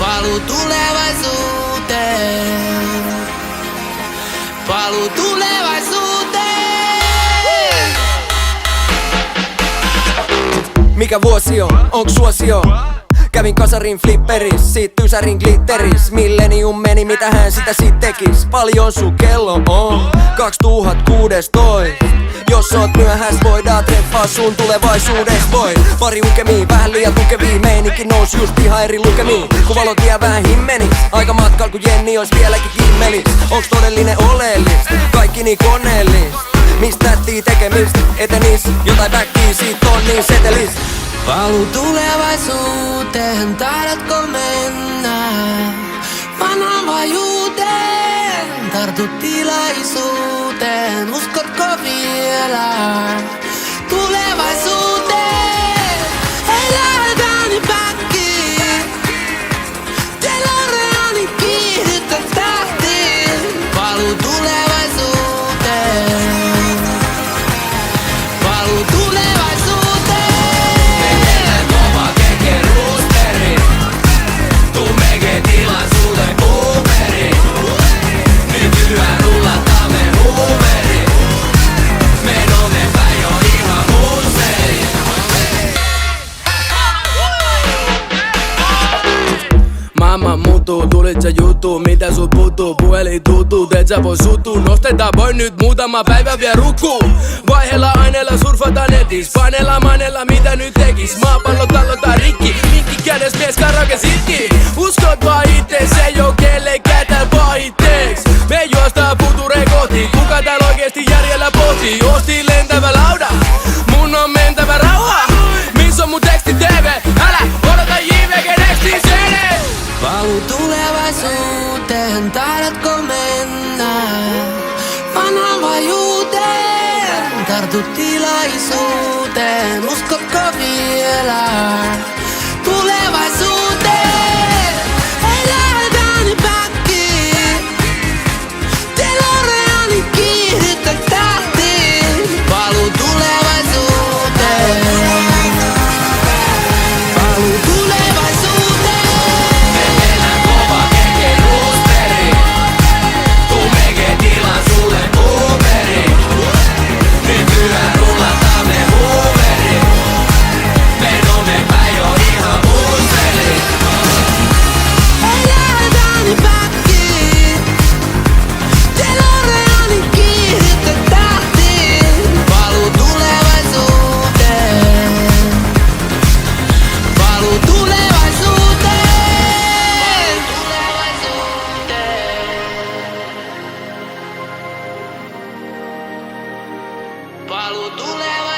Paluu tulevaisuuteen. Paluu tulevaisuuteen. Mikä vuosi on? Onks suosio? Kävin kasarin flipperis, sit ysärin glitteris. Millennium meni, mitä hän sitä sit tekis? Paljon sun kello on 2016. Jos oot myöhäs, voidaan treffaa sun tulevaisuudes. Voi pari ukemii, vähän liian tukevii. Meininki nous just ihan eri lukemiin. Kun valot jää vähän himmenis, aika matkal kun Jenni ois vieläkin kimmelis. Onks todellinen oleellista? Kaikki niin koneellista. Mistä nättii tekemistä? Etenis, jotain backia siitä on niin setelis. Paluu tulevaisuuteen, tahdotko mennä vanhaan vajuuteen? Tartu tilaisuuteen, uskotko vielä tulevaisuuteen? Ei lähdetään niin päkkiin, DeLoreanin kiihdyttä tahtiin. Paluu tulevaisuuteen. Paluu tulevaisuuteen. Maailma muuttuu, tulit sä juttu, mitä sut puuttuu? Puhelin tuttuu, et sä voi suuttuu. Nostetaan voi nyt muutama päivä vielä rukkuu. Vaiheella aineella surfataan netis, paneella maineella mitä nyt tekis. Maapallo tallotaan rikki, mikki kädes mies karaoke sitki. Uskot vaan ittees, ei oo kellekään tääl pahitteeks. Me juostaan futureen kohti, kuka tääl oikeesti järjellä pohtii? Ostin lentävä lauda, mun on mentävä rauha. Miss on mun teksti TV, älä odota JVG Nextin CD. Paluu tulevaisuuteen, tahdotko mennä vanhaan vajuuteen? Tartu tilaisuuteen, uskotko vielä tulevaisuuteen? Ei lähdetään niin päkkiin, DeLoreanin kiihdyttä tahtiin. Paluu tulevaisuuteen. Paluu tulevaisuuteen. Paluu tulevaisuuteen.